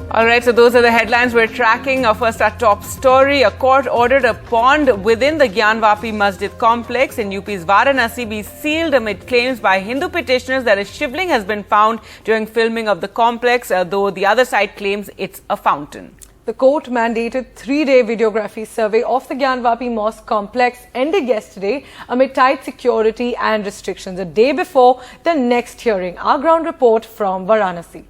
All right, so those are the headlines we're tracking. First, our top story. A court ordered a pond within the Gyanvapi Masjid complex in UP's Varanasi be sealed amid claims by Hindu petitioners that a shivling has been found during filming of the complex, though the other side claims it's a fountain. The court mandated 3-day videography survey of the Gyanvapi Mosque complex ended yesterday amid tight security and restrictions a day before the next hearing. Our ground report from Varanasi.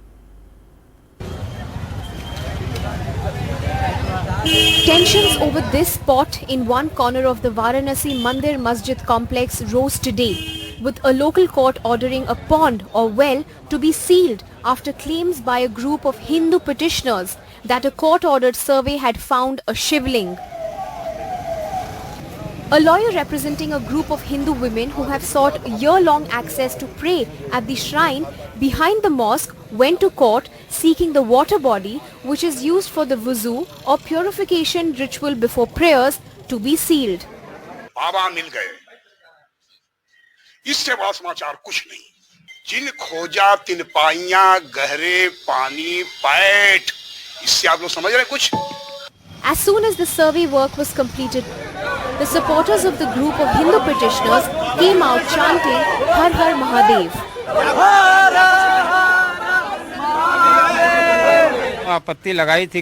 Tensions over this spot in one corner of the Varanasi Mandir Masjid complex rose today, with a local court ordering a pond or well to be sealed after claims by a group of Hindu petitioners that a court-ordered survey had found a shivling. A lawyer representing a group of Hindu women who have sought year-long access to pray at the shrine behind the mosque went to court seeking the water body which is used for the wuzu or purification ritual before prayers to be sealed. बाबा मिल गए, इससे बड़ा समाचार कुछ नहीं। जिन खोजा तिन पाइयां गहरे पानी पैठ, इससे आप लोग समझ रहे हैं कुछ? As soon as the survey work was completed, the supporters of the group of Hindu petitioners came out chanting Har Har Mahadev. आपत्ति लगाई थी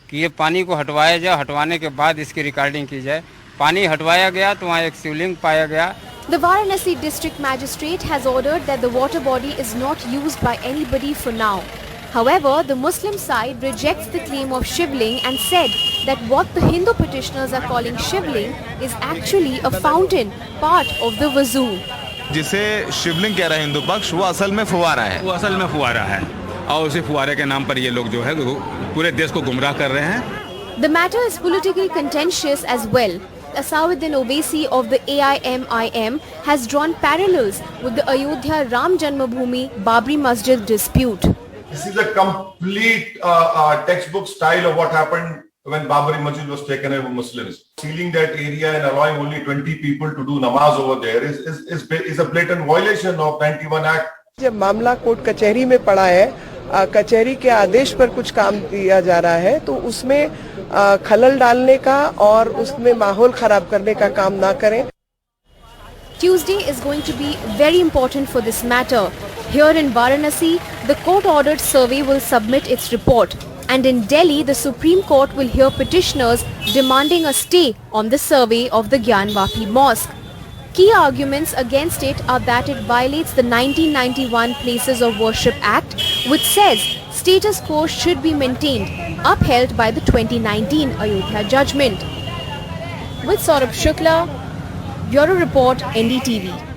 कि ये पानी को हटवाया जाए, हटवाने के बाद इसकी रिकॉर्डिंग की जाए। पानी हटवाया गया तो वहाँ एक शिवलिंग पाया गया। The Varanasi district magistrate has ordered that the water body is not used by anybody for now. However, the Muslim side rejects the claim of shivling and said that what the Hindu petitioners are calling shivling is actually a fountain, part of the wuzu. जिसे शिवलिंग कह रहा है हिंदू पक्ष, वो असल में फुवारा है। वो असल में फुवारा है और उसी फुवारे के नाम पर ये लोग जो है पूरे देश को गुमराह कर रहे हैं। The matter is politically contentious as well. Asauddin Owaisi of the AIMIM has drawn parallels with the Ayodhya Ram Janmabhoomi Babri Masjid dispute. This is a complete textbook style of what happened when Babri Masjid was taken away by Muslims. Sealing that area and allowing only 20 people to do namaz over there is a blatant violation of 91 Act. जब मामला court कचहरी में पड़ा है, कचहरी के आदेश पर कुछ काम किया जा रहा है, तो उसमें खलल डालने का और उसमें माहौल खराब करने का काम ना करें। Tuesday is going to be very important for this matter. Here in Varanasi, the court-ordered survey will submit its report. And in Delhi, the Supreme Court will hear petitioners demanding a stay on the survey of the Gyanvapi Mosque. Key arguments against it are that it violates the 1991 Places of Worship Act, which says status quo should be maintained, upheld by the 2019 Ayodhya judgment. With Saurabh Shukla, Bureau Report, NDTV.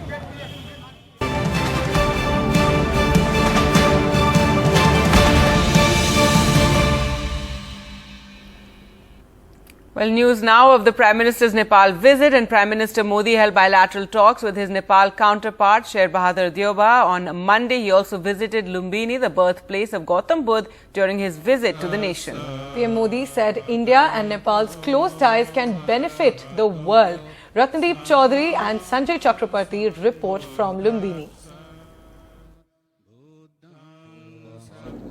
Well, news now of the Prime Minister's Nepal visit, and Prime Minister Modi held bilateral talks with his Nepal counterpart Sher Bahadur Deoba. On Monday, he also visited Lumbini, the birthplace of Gautam Buddha, during his visit to the nation. PM Modi said India and Nepal's close ties can benefit the world. Ratnadeep Chaudhary and Sanjay Chakrabarti report from Lumbini.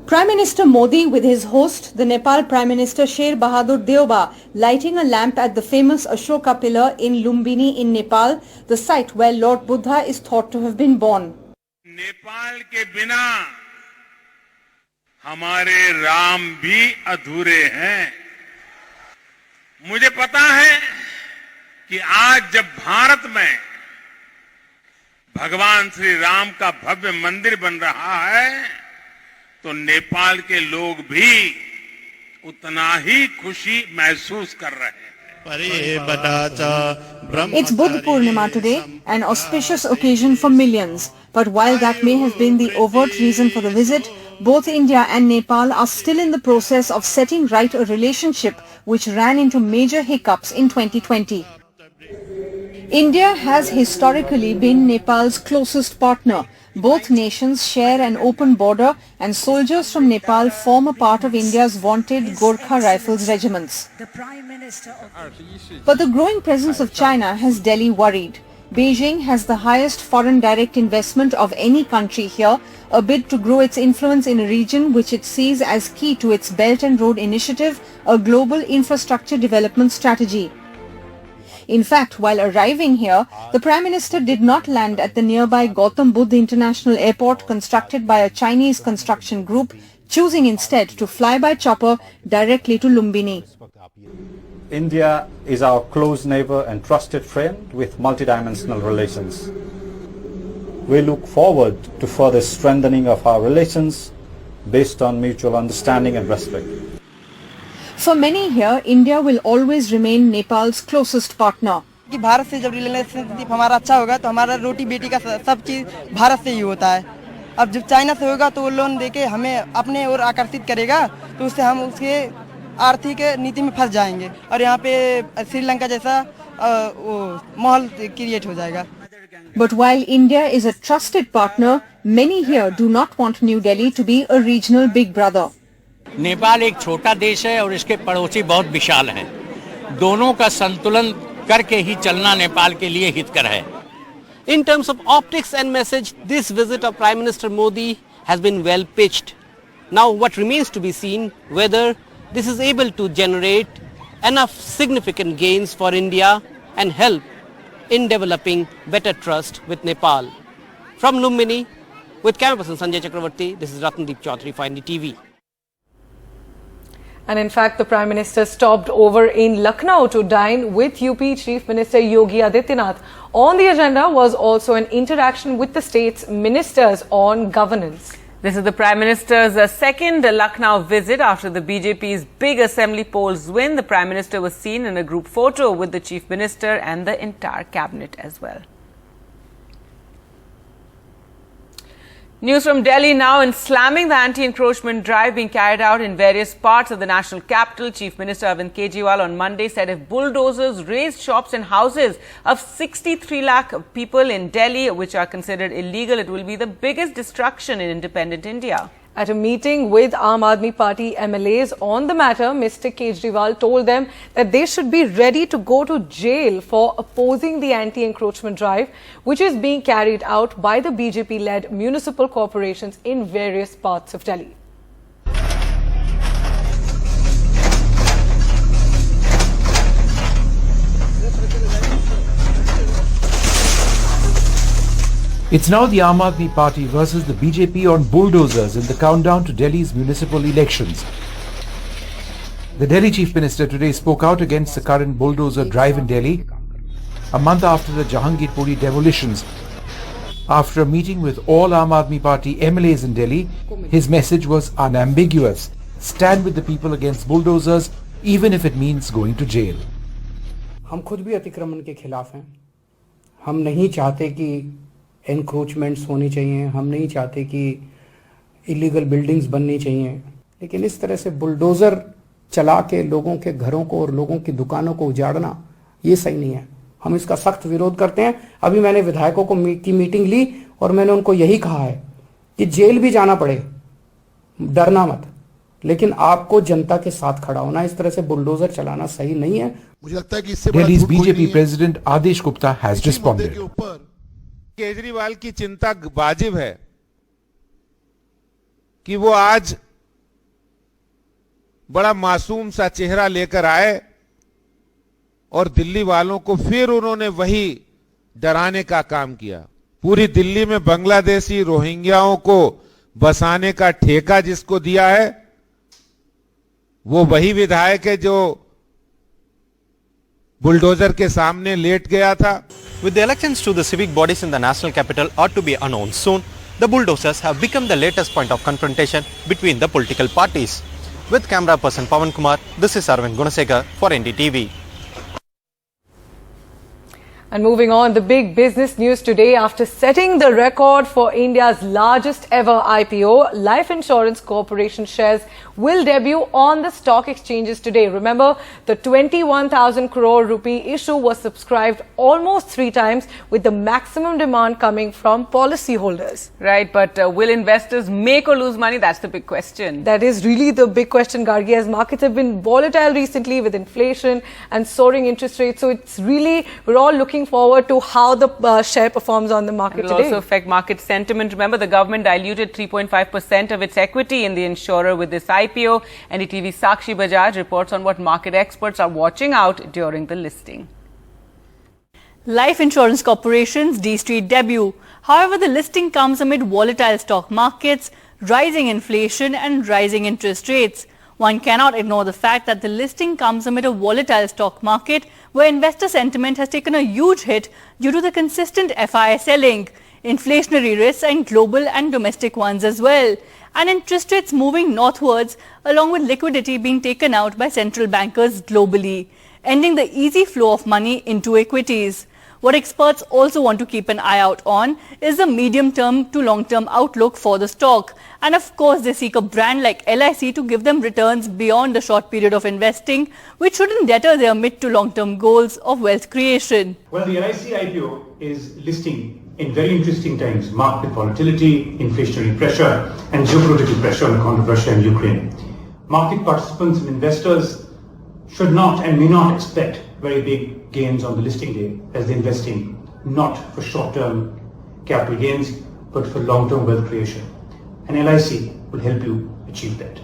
Prime Minister Modi with his host, the Nepal Prime Minister Sher Bahadur Deoba, lighting a lamp at the famous Ashoka pillar in Lumbini in Nepal, the site where Lord Buddha is thought to have been born. Nepal के बिना हमारे राम भी अधूरे हैं। मुझे पता है कि आज जब भारत में भगवान श्री राम का भव्य मंदिर बन रहा है, तो नेपाल के लोग भी उतना ही खुशी महसूस कर रहे हैं। It's Buddha Purnima today, an auspicious occasion for millions. But while that may have been the overt reason for the visit, both India and Nepal are still in the process of setting right a relationship which ran into major hiccups in 2020. India has historically been Nepal's closest partner. Both nations share an open border and soldiers from Nepal form a part of India's vaunted Gorkha Rifles regiments. But the growing presence of China has Delhi worried. Beijing has the highest foreign direct investment of any country here, a bid to grow its influence in a region which it sees as key to its Belt and Road Initiative, a global infrastructure development strategy. In fact, while arriving here, the Prime Minister did not land at the nearby Gautam Buddha International Airport constructed by a Chinese construction group, choosing instead to fly by chopper directly to Lumbini. India is our close neighbor and trusted friend with multidimensional relations. We look forward to further strengthening of our relations based on mutual understanding and respect. For many here, India will always remain Nepal's closest partner. कि भारत से जब relationship हमारा अच्छा होगा तो हमारा रोटी बेटी का सब चीज भारत से ही होता है. अब जब चाइना से होगा तो वो लोन देके हमें अपने ओर आकर्षित करेगा तो उससे हम उसके आर्थिक नीति में फंस जाएंगे और यहाँ पे श्रीलंका जैसा माहौल क्रिएट हो जाएगा. But while India is a trusted partner, many here do not want New Delhi to be a regional big brother. Nepal एक छोटा देश है और इसके पड़ोसी बहुत विशाल हैं. दोनों का संतुलन करके ही चलना नेपाल के लिए हितकर है. In terms of optics and message, this visit of Prime Minister Modi has been well pitched. Now what remains to be seen whether this is able to generate enough significant gains for India and help in developing better trust with Nepal. From Lumbini, with camera person Sanjay Chakravarti, this is Ratnadeep Chaudhary for NDTV. And in fact, the Prime Minister stopped over in Lucknow to dine with UP Chief Minister Yogi Adityanath. On the agenda was also an interaction with the state's ministers on governance. This is the Prime Minister's second Lucknow visit after the BJP's big assembly polls win. The Prime Minister was seen in a group photo with the Chief Minister and the entire cabinet as well. News from Delhi now. In slamming the anti-encroachment drive being carried out in various parts of the national capital, Chief Minister Arvind Kejriwal on Monday said if bulldozers razed shops and houses of 63 lakh people in Delhi, which are considered illegal, it will be the biggest destruction in independent India. At a meeting with Aam Aadmi Party MLAs on the matter, Mr. Kejriwal told them that they should be ready to go to jail for opposing the anti-encroachment drive, which is being carried out by the BJP-led municipal corporations in various parts of Delhi. It's now the Aam Aadmi Party versus the BJP on bulldozers in the countdown to Delhi's municipal elections. The Delhi Chief Minister today spoke out against the current bulldozer drive in Delhi, a month after the Jahangirpuri demolitions. After a meeting with all Aam Aadmi Party MLAs in Delhi, his message was unambiguous. Stand with the people against bulldozers, even if it means going to jail. हम खुद भी अतिक्रमण के खिलाफ हैं. हम नहीं चाहते कि एनक्रोचमेंट्स होनी चाहिए, हम नहीं चाहते कि इलीगल बिल्डिंग्स बननी चाहिए, लेकिन इस तरह से बुलडोज़र चला के लोगों के घरों को और लोगों की दुकानों को उजाड़ना ये सही नहीं है. हम इसका सख्त विरोध करते हैं. अभी मैंने विधायकों की मीटिंग ली और मैंने उनको यही कहा है कि जेल भी जाना पड़े, डरना मत, लेकिन आपको जनता के साथ खड़ा होना. इस तरह से बुलडोज़र चलाना सही नहीं है. मुझे लगता है कि इससे Delhi's BJP President Adesh Gupta has responded. Kejriwal की चिंता वाजिब है कि वो आज बड़ा मासूम सा चेहरा लेकर आए और दिल्ली वालों को फिर उन्होंने वही डराने का काम किया. पूरी दिल्ली में बांग्लादेशी रोहिंग्याओं को बसाने का ठेका जिसको दिया है वो वही विधायक है जो बुलडोजर के सामने लेट गया था. With the elections to the civic bodies in the national capital are to be announced soon, the bulldozers have become the latest point of confrontation between the political parties. With camera person Pawan Kumar, this is Arvind Gunasekar for NDTV. And moving on, the big business news today. After setting the record for India's largest ever IPO, Life Insurance Corporation shares will debut on the stock exchanges today. Remember, the 21,000 crore rupee issue was subscribed almost 3 times, with the maximum demand coming from policyholders. Right, but will investors make or lose money? That's the big question. That is really the big question, Gargi, as markets have been volatile recently with inflation and soaring interest rates. So it's really, we're all looking looking forward to how the share performs on the market today. It will also affect market sentiment. Remember, the government diluted 3.5% of its equity in the insurer with this IPO. NDTV Sakshi Bajaj reports on what market experts are watching out during the listing. Life Insurance Corporation's D-Street debut. However, the listing comes amid volatile stock markets, rising inflation and rising interest rates. One cannot ignore the fact that the listing comes amid a volatile stock market where investor sentiment has taken a huge hit due to the consistent FII selling, inflationary risks and global and domestic ones as well, and interest rates moving northwards along with liquidity being taken out by central bankers globally, ending the easy flow of money into equities. What experts also want to keep an eye out on is the medium-term to long-term outlook for the stock. And of course, they seek a brand like LIC to give them returns beyond the short period of investing, which shouldn't deter their mid to long-term goals of wealth creation. Well, the LIC IPO is listing in very interesting times, marked with volatility, inflationary pressure and geopolitical pressure on account of Russia and Ukraine. Market participants and investors should not and may not expect very big gains on the listing day, as they're investing not for short-term capital gains but for long-term wealth creation. And LIC will help you achieve that.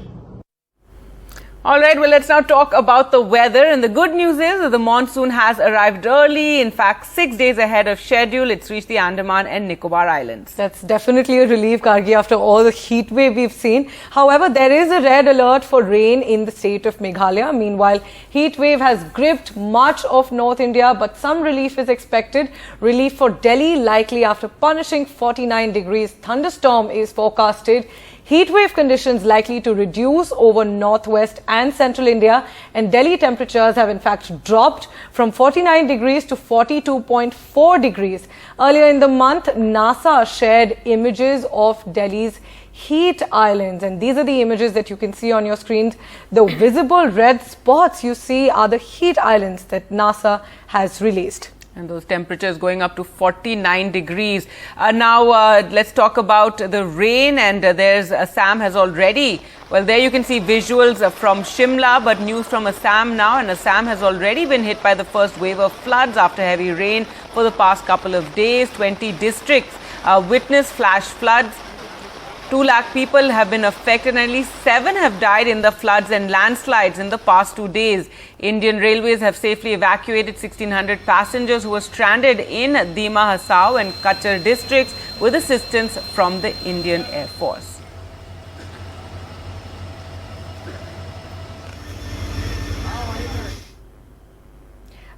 All right, well, let's now talk about the weather. And the good news is that the monsoon has arrived early. In fact, 6 days ahead of schedule, it's reached the Andaman and Nicobar Islands. That's definitely a relief, Gargi, after all the heat wave we've seen. However, there is a red alert for rain in the state of Meghalaya. Meanwhile, heat wave has gripped much of North India, but some relief is expected. Relief for Delhi likely after punishing 49 degrees. Thunderstorm is forecasted. Heat wave conditions likely to reduce over northwest and central India, and Delhi temperatures have in fact dropped from 49 degrees to 42.4 degrees. Earlier in the month, NASA shared images of Delhi's heat islands, and these are the images that you can see on your screens. The visible red spots you see are the heat islands that NASA has released. And those temperatures going up to 49 degrees. Now, let's talk about the rain. And there's Assam has already, well, there you can see visuals from Shimla, but news from Assam now. And Assam has already been hit by the first wave of floods after heavy rain for the past couple of days. 20 districts witnessed flash floods. 2 lakh people have been affected and at least 7 have died in the floods and landslides in the past 2 days. Indian Railways have safely evacuated 1,600 passengers who were stranded in Dima Hasao and Kachar districts with assistance from the Indian Air Force.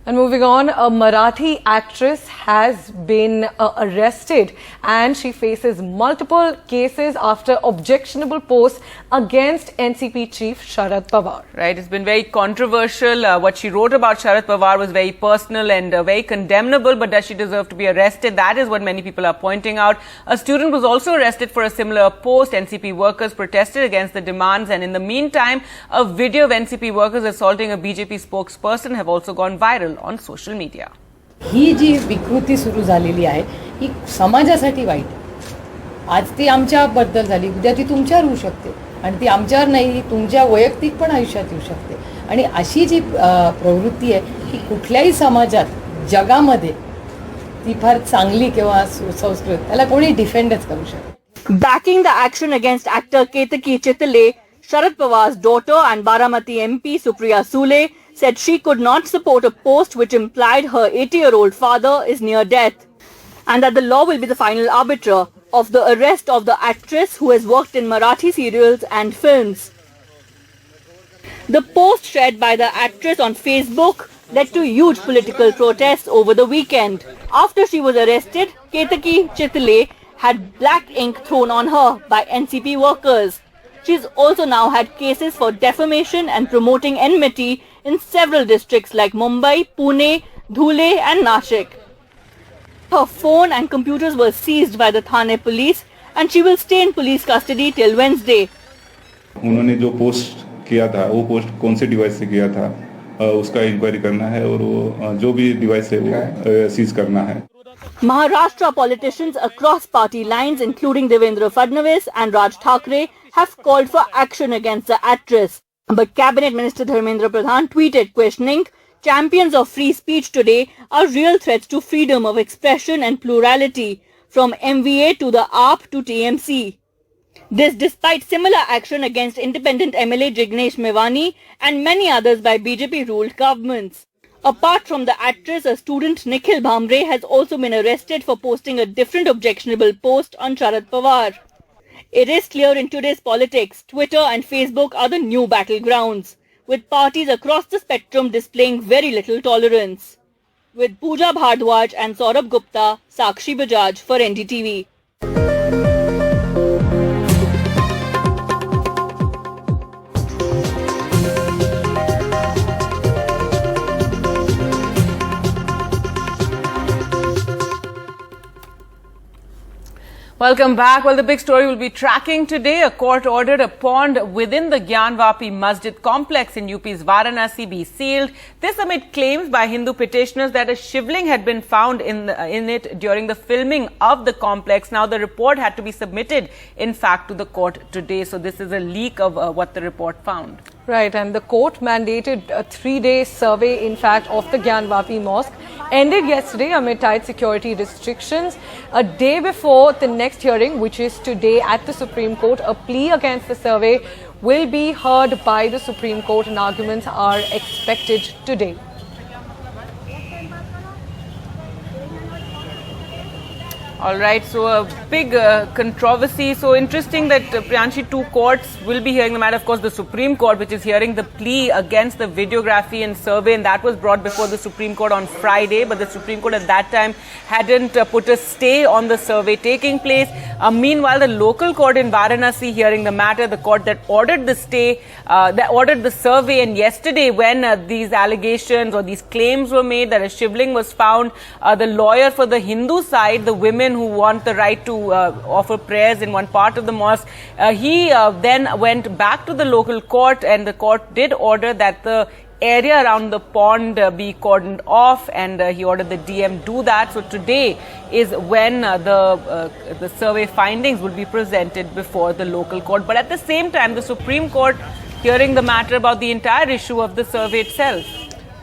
And moving on, a Marathi actress has been arrested and she faces multiple cases after objectionable posts against NCP chief Sharad Pawar. Right, it's been very controversial. What she wrote about Sharad Pawar was very personal and very condemnable, but does she deserve to be arrested? That is what many people are pointing out. A student was also arrested for a similar post. NCP workers protested against the demands, and in the meantime, a video of NCP workers assaulting a BJP spokesperson have also gone viral on social media. ही जी विकृती सुरू झालेली आहे ही समाजासाठी white. आज ती आमच्याबद्दल झाली, उद्या ती तुमच्यावर होऊ शकते आणि ती आमच्यावर नाही, तुमच्या वैयक्तिक पण आयुष्यात येऊ शकते. आणि अशी जी प्रवृत्ती आहे ही कुठल्याही समाजात जगामध्ये ती फार चांगली किंवा सुसंस्कृत, त्याला कोणी डिफेंडच करू शकत. Backing the action against actor Ketaki Chitale, Sharad Pawar's daughter and Baramati MP Supriya Sule said she could not support a post which implied her 80-year-old father is near death, and that the law will be the final arbiter of the arrest of the actress who has worked in Marathi serials and films. The post shared by the actress on Facebook led to huge political protests over the weekend. After she was arrested, Ketaki Chitale had black ink thrown on her by NCP workers. She's also now had cases for defamation and promoting enmity in several districts like Mumbai, Pune, Dhule and Nashik. Her phone and computers were seized by the Thane police and she will stay in police custody till Wednesday. उन्होंने जो post किया था वो post कौन से device से किया था उसका इंक्वायरी करना है और वो जो भी डिवाइस है वो सीज करना है. Maharashtra politicians across party lines including Devendra Fadnavis and Raj Thackeray have called for action against the actress. But Cabinet Minister Dharmendra Pradhan tweeted questioning Champions of free speech today are real threats to freedom of expression and plurality, from MVA to the AAP to TMC. This despite similar action against independent MLA Jignesh Mevani and many others by BJP-ruled governments. Apart from the actress, a student Nikhil Bhamre has also been arrested for posting a different objectionable post on Sharad Pawar. It is clear in today's politics, Twitter and Facebook are the new battlegrounds, with parties across the spectrum displaying very little tolerance. With Pooja Bhardwaj and Saurabh Gupta, Sakshi Bajaj for NDTV. Welcome back. Well, the big story we'll be tracking today. A court ordered a pond within the Gyanvapi Masjid complex in UP's Varanasi be sealed. This amid claims by Hindu petitioners that a shivling had been found in it during the filming of the complex. Now, the report had to be submitted, in fact, to the court today. So this is a leak of what the report found. Right, and the court mandated a 3-day survey, in fact, of the Gyanvapi Mosque ended yesterday amid tight security restrictions. A day before the next hearing, which is today at the Supreme Court, a plea against the survey will be heard by the Supreme Court and arguments are expected today. All right, so a big controversy. So interesting that Priyanshi, 2 courts will be hearing the matter. Of course, the Supreme Court, which is hearing the plea against the videography and survey, and that was brought before the Supreme Court on Friday. But the Supreme Court at that time hadn't put a stay on the survey taking place. Meanwhile, the local court in Varanasi hearing the matter, the court that ordered the stay, that ordered the survey. And yesterday, when these allegations or these claims were made that a shivling was found, the lawyer for the Hindu side, the women who want the right to offer prayers in one part of the mosque, he then went back to the local court, and the court did order that the area around the pond be cordoned off, and he ordered the DM do that. So today is when the survey findings will be presented before the local court. But at the same time, the Supreme Court hearing the matter about the entire issue of the survey itself.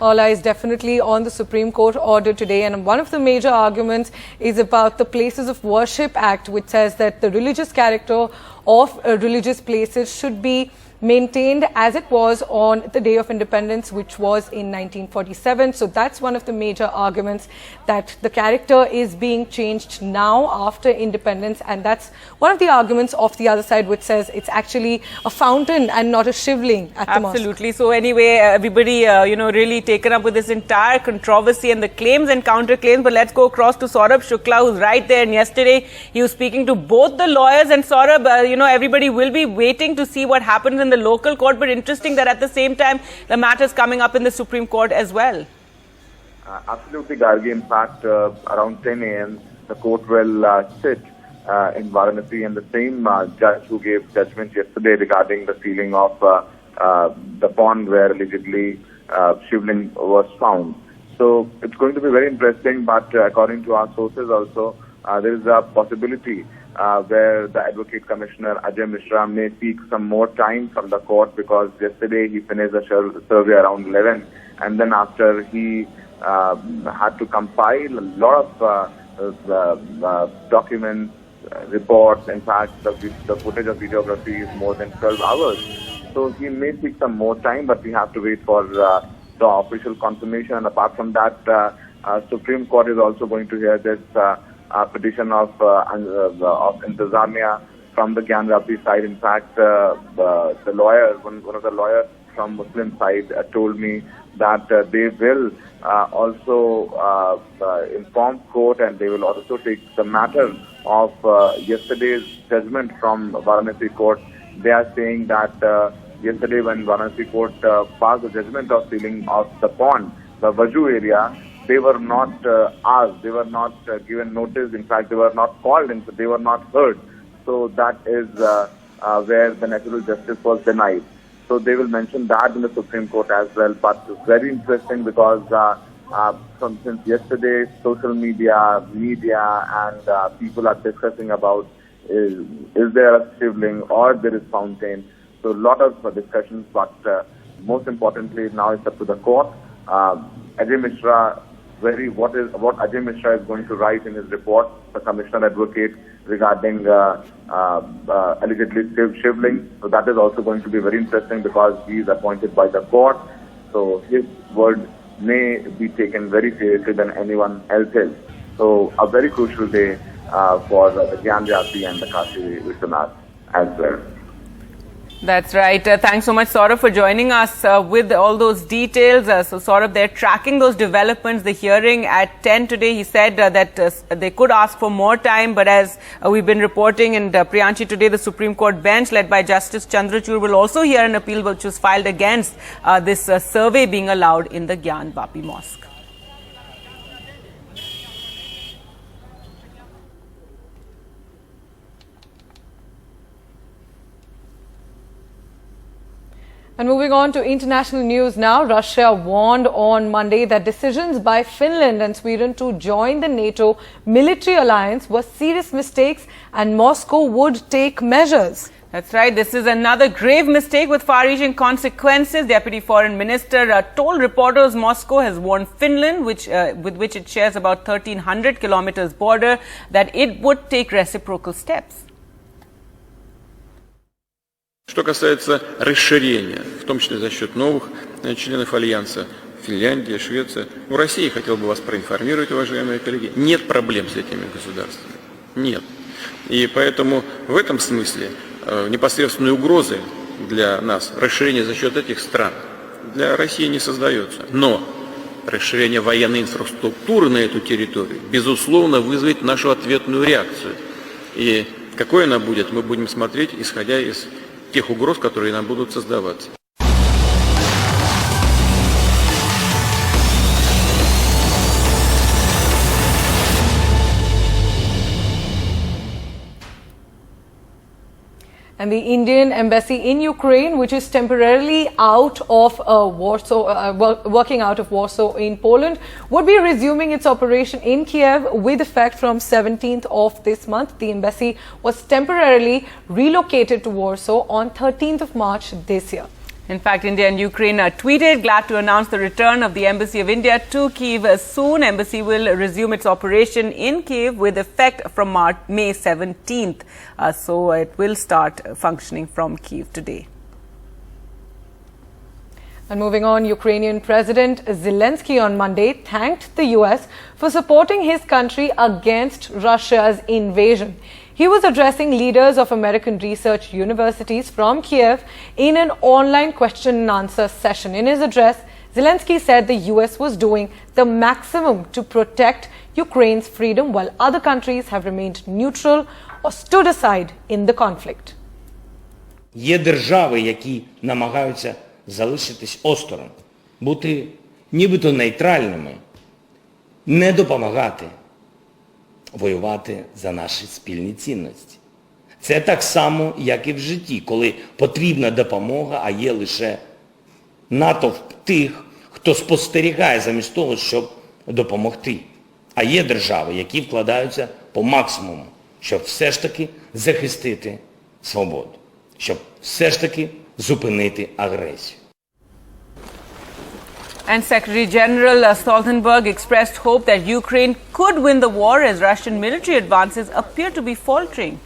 All eyes definitely on the Supreme Court order today, and one of the major arguments is about the Places of Worship Act, which says that the religious character of religious places should be maintained as it was on the Day of Independence, which was in 1947. So that's one of the major arguments, that the character is being changed now after independence, and that's one of the arguments of the other side, which says it's actually a fountain and not a shivling at the mosque. Absolutely. So anyway, everybody, really taken up with this entire controversy and the claims and counterclaims. But let's go across to Saurabh Shukla, who's right there. And yesterday, he was speaking to both the lawyers. And Saurabh, everybody will be waiting to see what happens in the local court. But interesting that at the same time, the matter is coming up in the Supreme Court as well. Absolutely, Gargi. In fact, around 10 a.m., the court will sit in Varanasi, and the same judge who gave judgment yesterday regarding the sealing of the pond where allegedly shivling was found. So it's going to be very interesting, but according to our sources also, there is a possibility where the Advocate Commissioner Ajay Mishra may seek some more time from the court, because yesterday he finished the survey around 11, and then after he had to compile a lot of documents, reports. In fact, the footage of videography is more than 12 hours. So he may seek some more time, but we have to wait for the official confirmation. And apart from that, Supreme Court is also going to hear this petition of Intizamia from the Gyanvapi side. In fact, the lawyer, one of the lawyers from Muslim side told me that they will also inform court, and they will also take the matter of yesterday's judgment from Varanasi court. They are saying that yesterday when Varanasi court passed the judgment of sealing of the pond, the Vaju area, they were not asked, they were not given notice. In fact, they were not called in, so they were not heard. So that is where the natural justice was denied. So they will mention that in the Supreme Court as well. But it's very interesting because since yesterday, social media, and people are discussing about is there a shivling or there is fountain. So a lot of discussions, but most importantly now it's up to the court Ajay Mishra, what Ajay Mishra is going to write in his report, the Commissioner Advocate, regarding allegedly Shivling. So that is also going to be very interesting because he is appointed by the court. So his word may be taken very seriously than anyone else's. So a very crucial day for the Gyanvapi and the Kashi Vishwanath as well. That's right. Thanks so much, Saurabh, for joining us with all those details. So, Saurabh, they're tracking those developments. The hearing at 10 today, he said that they could ask for more time. But as we've been reporting, and Priyanshi, today the Supreme Court bench led by Justice Chandrachud will also hear an appeal which was filed against this survey being allowed in the Gyanvapi Mosque. And moving on to international news now, Russia warned on Monday that decisions by Finland and Sweden to join the NATO military alliance were serious mistakes and Moscow would take measures. That's right. This is another grave mistake with far-reaching consequences. Deputy Foreign Minister told reporters Moscow has warned Finland, with which it shares about 1,300 kilometers border, that it would take reciprocal steps. Что касается расширения, в том числе за счет новых членов Альянса, Финляндия, Швеция, в России, хотел бы вас проинформировать, уважаемые коллеги, нет проблем с этими государствами. Нет. И поэтому в этом смысле непосредственной угрозы для нас расширение за счет этих стран для России не создается. Но расширение военной инфраструктуры на эту территорию, безусловно, вызовет нашу ответную реакцию. И какой она будет, мы будем смотреть, исходя из тех угроз, которые нам будут создаваться. And the Indian embassy in Ukraine, which is temporarily out of Warsaw, working out of Warsaw in Poland, would be resuming its operation in Kiev with effect from 17th of this month. The embassy was temporarily relocated to Warsaw on 13th of March this year. In fact, India and Ukraine tweeted, glad to announce the return of the Embassy of India to Kyiv soon. Embassy will resume its operation in Kyiv with effect from May 17th. So it will start functioning from Kyiv today. And moving on, Ukrainian President Zelensky on Monday thanked the US for supporting his country against Russia's invasion. He was addressing leaders of American research universities from Kiev in an online question and answer session. In his address, Zelensky said the US was doing the maximum to protect Ukraine's freedom while other countries have remained neutral or stood aside in the conflict. Є держави, які намагаються залишитись осторонь, бути нібито нейтральними, не допомагати воювати за наші спільні цінності. Це так само, як і в житті, коли потрібна допомога, а є лише натовп тих, хто спостерігає замість того, щоб допомогти. А є держави, які вкладаються по максимуму, щоб все ж таки захистити свободу, щоб все ж таки зупинити агресію. And Secretary General Stoltenberg expressed hope that Ukraine could win the war as Russian military advances appear to be faltering.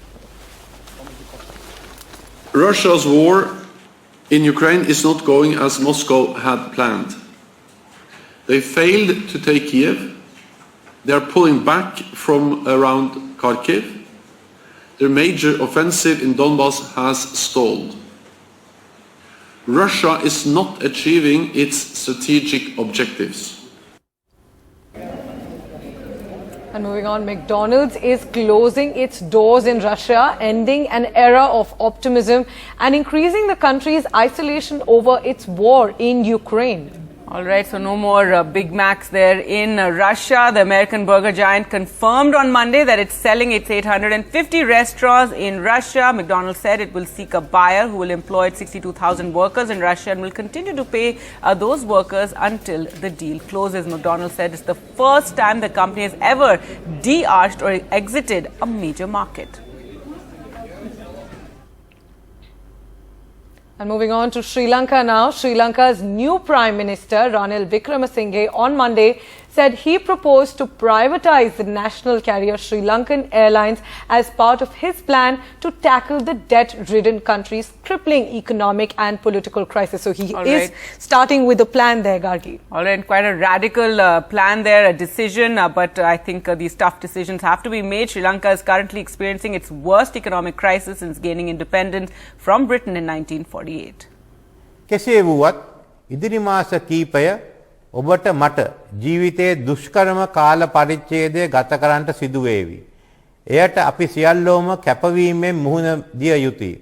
Russia's war in Ukraine is not going as Moscow had planned. They failed to take Kiev. They are pulling back from around Kharkiv. Their major offensive in Donbass has stalled. Russia is not achieving its strategic objectives. And moving on, McDonald's is closing its doors in Russia, ending an era of optimism and increasing the country's isolation over its war in Ukraine. All right, so no more Big Macs there in Russia. The American burger giant confirmed on Monday that it's selling its 850 restaurants in Russia. McDonald's said it will seek a buyer who will employ 62,000 workers in Russia and will continue to pay those workers until the deal closes. McDonald's said it's the first time the company has ever de-arched or exited a major market. And moving on to Sri Lanka now. Sri Lanka's new Prime Minister, Ranil Wickremesinghe, on Monday said he proposed to privatize the national carrier Sri Lankan Airlines as part of his plan to tackle the debt-ridden country's crippling economic and political crisis. So he is starting with a plan there, Gargi. All right, quite a radical plan there, a decision, but I think these tough decisions have to be made. Sri Lanka is currently experiencing its worst economic crisis since gaining independence from Britain in 1948. කෙසේ වුවත් ඉදිරි මාස කීපය ඔබට මට ජීවිතයේ දුෂ්කරම කාල පරිච්ඡේදය ගත කරන්නට සිදු වේවි. එයට අපි සියල්ලෝම කැපවීමෙන් මුහුණ දිය යුතුයි.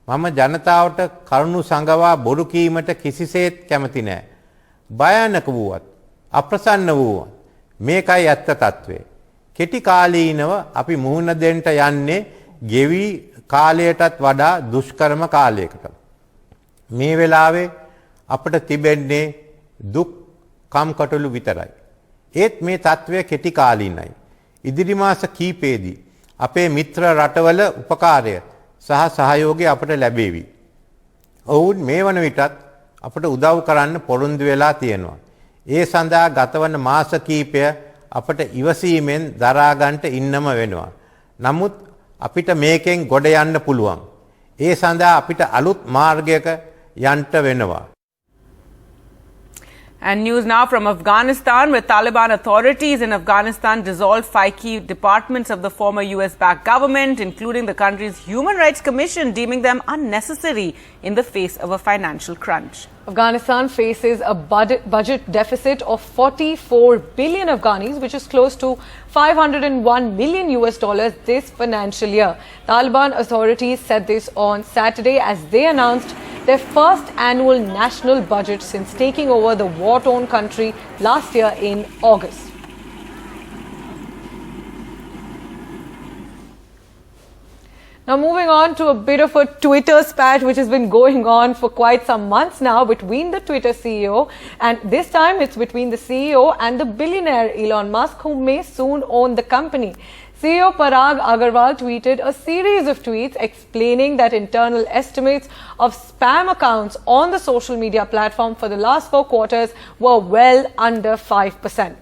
මම ජනතාවට කරුණු සංගවා බොරු කීමට කිසිසේත් කැමති නැහැ. භයානක වුවත් අප්‍රසන්න වුවත් මේකයි ඇත්ත తත්වය. කෙටි කාලීනව අපි මුහුණ දෙන්න යන්නේ ගෙවි කාලයටත් වඩා දුෂ්කරම කාලයකට. මේ වෙලාවේ අපට තිබෙන්නේ දුක් කම්කටොළු විතරයි. ඒත් මේ තත්වය කෙටි කාලීනයි. ඉදිරි මාස කීපෙදී අපේ මිත්‍ර රටවල උපකාරය සහ සහයෝගය අපට ලැබෙවි. ඔවුන් මේ වන විටත් අපට උදව් කරන්න පොරොන්දු වෙලා තියෙනවා. ඒ සඳහා ගතවන මාස කීපය අපට ඉවසීමෙන් දරා ගන්නට ඉන්නම වෙනවා. නමුත් අපිට මේකෙන් ගොඩ යන්න පුළුවන්. ඒ සඳහා අපිට අලුත් මාර්ගයක යන්න වෙනවා. And news now from Afghanistan, where Taliban authorities in Afghanistan dissolved 5 key departments of the former US-backed government, including the country's Human Rights Commission, deeming them unnecessary in the face of a financial crunch. Afghanistan faces a budget deficit of 44 billion Afghanis, which is close to 501 million US dollars this financial year. Taliban authorities said this on Saturday as they announced their first annual national budget since taking over the war-torn country last year in August. Now moving on to a bit of a Twitter spat which has been going on for quite some months now between the Twitter CEO, and this time it's between the CEO and the billionaire Elon Musk, who may soon own the company. CEO Parag Agarwal tweeted a series of tweets explaining that internal estimates of spam accounts on the social media platform for the last 4 quarters were well under 5%.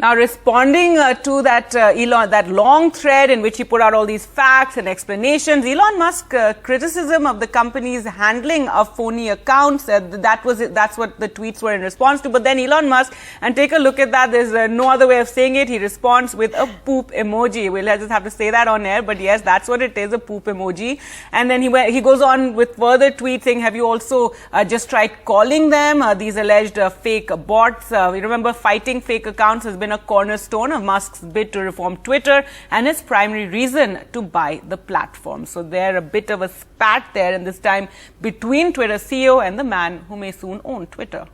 Now, responding to that that long thread in which he put out all these facts and explanations, Elon Musk criticism of the company's handling of phony accounts. That's what the tweets were in response to. But then Elon Musk, and take a look at that. There's no other way of saying it. He responds with a poop emoji. We'll just have to say that on air. But yes, that's what it is, a poop emoji. And then he goes on with further tweets saying, "Have you also just tried calling them these alleged fake bots?" We remember fighting fake accounts has been a cornerstone of Musk's bid to reform Twitter and his primary reason to buy the platform. So there a bit of a spat there, and this time between Twitter CEO and the man who may soon own Twitter.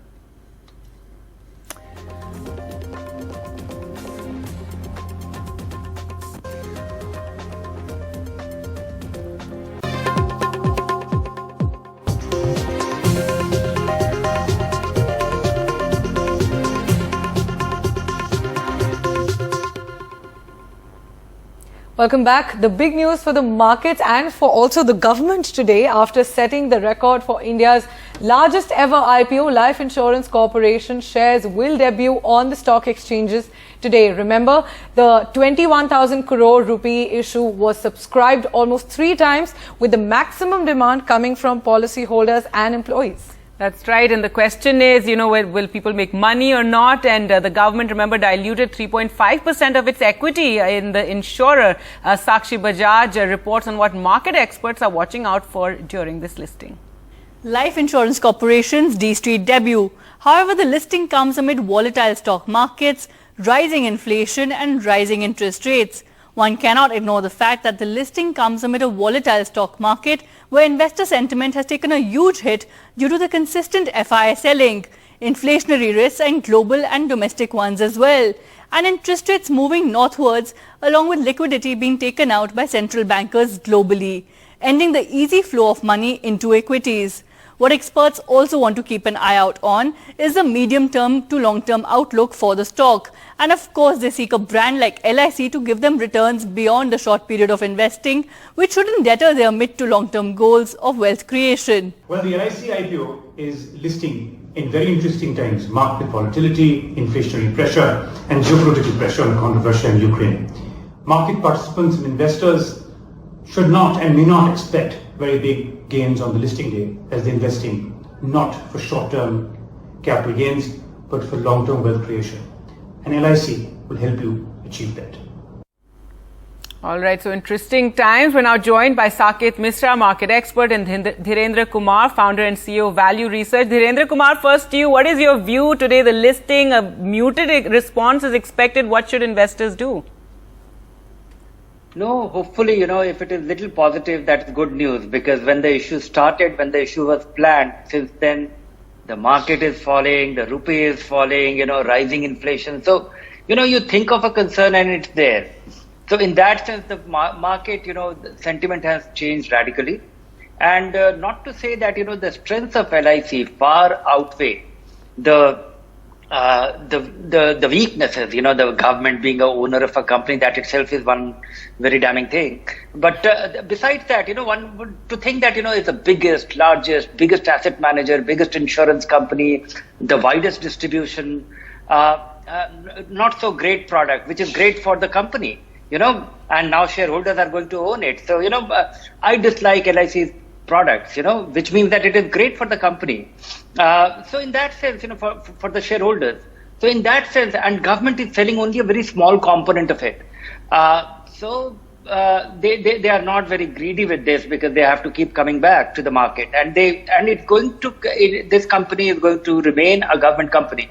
Welcome back. The big news for the markets and for also the government today, after setting the record for India's largest ever IPO, Life Insurance Corporation shares will debut on the stock exchanges today. Remember, the 21,000 crore rupee issue was subscribed almost 3 times, with the maximum demand coming from policyholders and employees. That's right. And the question is, will people make money or not? And the government, remember, diluted 3.5% of its equity in the insurer. Sakshi Bajaj reports on what market experts are watching out for during this listing. Life Insurance Corporation's D-Street debut. However, the listing comes amid volatile stock markets, rising inflation and rising interest rates. One cannot ignore the fact that the listing comes amid a volatile stock market where investor sentiment has taken a huge hit due to the consistent FII selling, inflationary risks and global and domestic ones as well, and interest rates moving northwards along with liquidity being taken out by central bankers globally, ending the easy flow of money into equities. What experts also want to keep an eye out on is the medium-term to long-term outlook for the stock. And of course, they seek a brand like LIC to give them returns beyond the short period of investing, which shouldn't deter their mid to long-term goals of wealth creation. Well, the LIC IPO is listing in very interesting times, marked with volatility, inflationary pressure, and geopolitical pressure on account of Russia and Ukraine. Market participants and investors should not and may not expect very big gains on the listing day, as they're investing not for short-term capital gains, but for long-term wealth creation. And LIC will help you achieve that. All right, so interesting times. We're now joined by Saket Misra, market expert, and Dhirendra Kumar, founder and CEO of Value Research. Dhirendra Kumar, first to you, what is your view today? The listing, a muted response is expected. What should investors do? No, hopefully, if it is little positive, that's good news, because when the issue started, when the issue was planned, since then, the market is falling, the rupee is falling, rising inflation. So, you think of a concern and it's there. So in that sense, the market, the sentiment has changed radically. And not to say that, the strengths of LIC far outweigh the weaknesses, the government being a owner of a company, that itself is one very damning thing. But besides that, one would to think that, it's the biggest, largest, biggest asset manager, biggest insurance company, the widest distribution, not so great product, which is great for the company, and now shareholders are going to own it. So, I dislike LIC's products, which means that it is great for the company. So in that sense, for the shareholders. So in that sense, and government is selling only a very small component of it. So they are not very greedy with this, because they have to keep coming back to the market, and this company is going to remain a government company.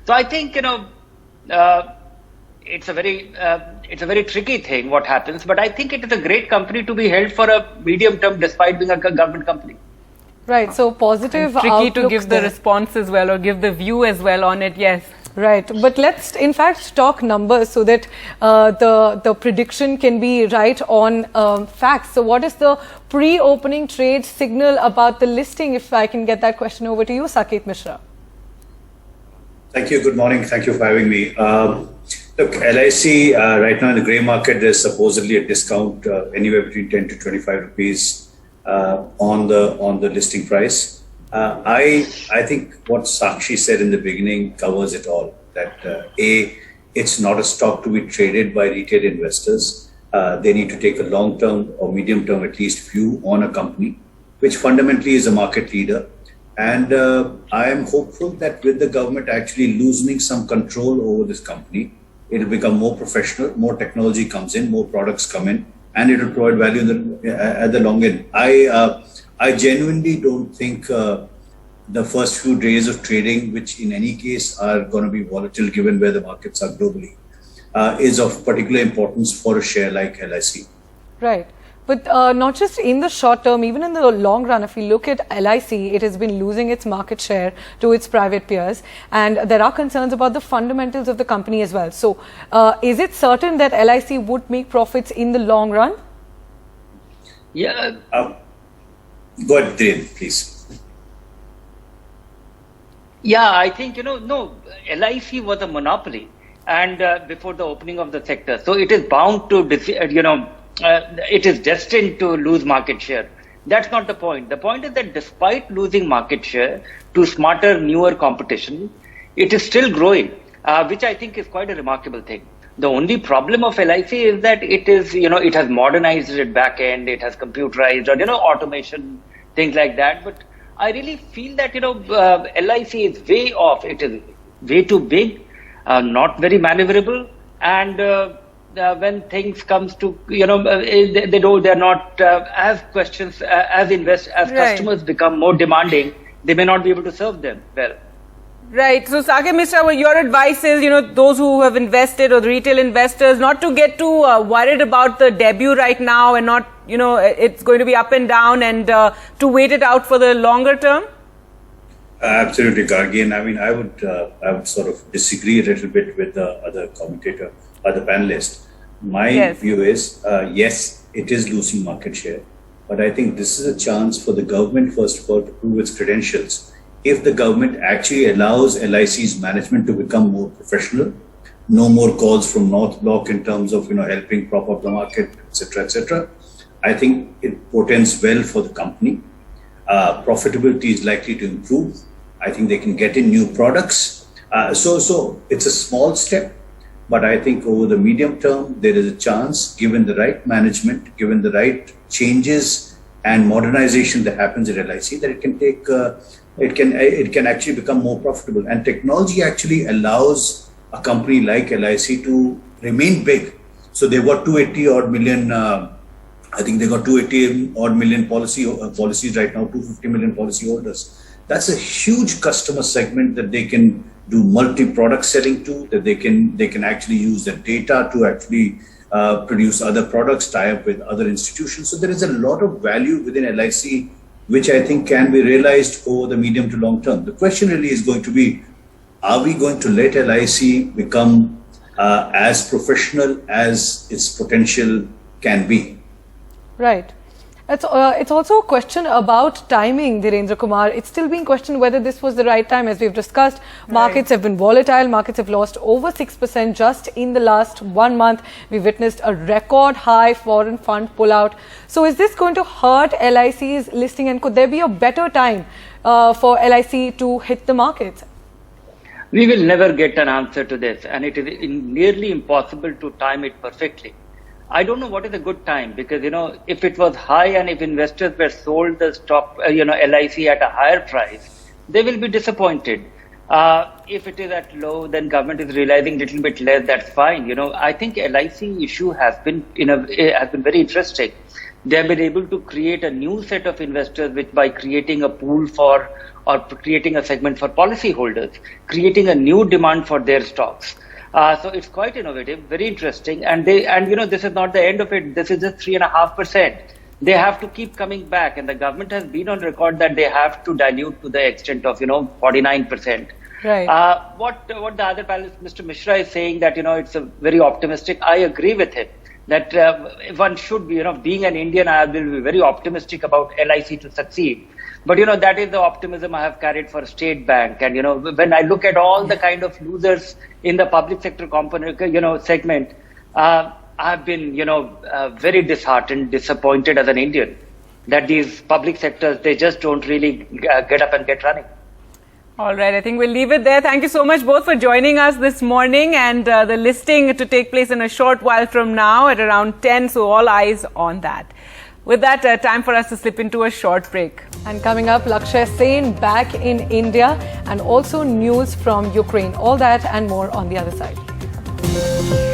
So I think, it's a very tricky thing what happens, but I think it is a great company to be held for a medium term despite being a government company. Right, so positive and tricky to give there. the response as well, or give the view as well on it, yes. Right, but let's in fact talk numbers so that the prediction can be right on facts. So what is the pre-opening trade signal about the listing, if I can get that question over to you, Saket Misra? Thank you, good morning, thank you for having me. Look, LIC right now in the grey market, there's supposedly a discount anywhere between 10 to 25 rupees on the listing price. I think what Sakshi said in the beginning covers it all. That it's not a stock to be traded by retail investors. They need to take a long-term or medium-term at least view on a company, which fundamentally is a market leader. And I am hopeful that with the government actually loosening some control over this company, it will become more professional, more technology comes in, more products come in, and it will provide value at the long end. I genuinely don't think the first few days of trading, which in any case are going to be volatile given where the markets are globally, is of particular importance for a share like LIC. Right. But not just in the short term, even in the long run, if we look at LIC, it has been losing its market share to its private peers. And there are concerns about the fundamentals of the company as well. So is it certain that LIC would make profits in the long run? Yeah. Go ahead, Dhiren, please. Yeah, I think, no, LIC was a monopoly and before the opening of the sector. So it is bound to, it is destined to lose market share. That's not the point. The point is that despite losing market share to smarter, newer competition, it is still growing, which I think is quite a remarkable thing. The only problem of LIC is that it is, it has modernized its back end, it has computerized or, automation, things like that. But I really feel that, LIC is way off. It is way too big, not very maneuverable, and when things comes to, they're not as questions, as customers become more demanding, they may not be able to serve them well. Right. So, Saket Misra, your advice is, those who have invested or the retail investors, not to get too worried about the debut right now and not, it's going to be up and down, and to wait it out for the longer term? Absolutely, Gargi. And I mean, I would sort of disagree a little bit with the other commentator, other panelist. My view is, yes, it is losing market share. But I think this is a chance for the government, first of all, to prove its credentials. If the government actually allows LIC's management to become more professional, no more calls from North Block in terms of helping prop up the market, etc., I think it portends well for the company. Profitability is likely to improve. I think they can get in new products. So it's a small step, but I think over the medium term, there is a chance, given the right management, given the right changes and modernization that happens at LIC, that it can take, it can actually become more profitable. And technology actually allows a company like LIC to remain big. So they've got 280 odd million, I think they got 280 odd million policies right now, 250 million policy holders. That's a huge customer segment that they can do multi-product selling to, that they can actually use the data to actually produce other products, tie up with other institutions. So there is a lot of value within LIC, which I think can be realized over the medium to long term. The question really is going to be, are we going to let LIC become as professional as its potential can be? Right. It's also a question about timing, Dhirendra Kumar. It's still being questioned whether this was the right time. As we've discussed, markets have been volatile. Markets have lost over 6% just in the last 1 month. We witnessed a record high foreign fund pullout. So is this going to hurt LIC's listing, and could there be a better time for LIC to hit the markets? We will never get an answer to this, and it is nearly impossible to time it perfectly. I don't know what is a good time, because, if it was high and if investors were sold the stock, LIC at a higher price, they will be disappointed. If it is at low, then government is realizing a little bit less, that's fine. I think LIC issue has been, has been very interesting. They have been able to create a new set of investors by creating a pool for, or creating a segment for policyholders, creating a new demand for their stocks. So it's quite innovative, very interesting, and this is not the end of it. This is just 3.5%. They have to keep coming back, and the government has been on record that they have to dilute to the extent of 49%. Right. What the other panelist, Mr. Mishra, is saying that it's a very optimistic. I agree with him that one should be, being an Indian, I will be very optimistic about LIC to succeed. But that is the optimism I have carried for State Bank. And when I look at all the kind of losers in the public sector component, segment, I've been very disheartened, disappointed as an Indian that these public sectors, they just don't really get up and get running. All right, I think we'll leave it there. Thank you so much both for joining us this morning, and the listing to take place in a short while from now at around 10, so all eyes on that. With that, time for us to slip into a short break. And coming up, Lakshay Sen back in India, and also news from Ukraine. All that and more on the other side.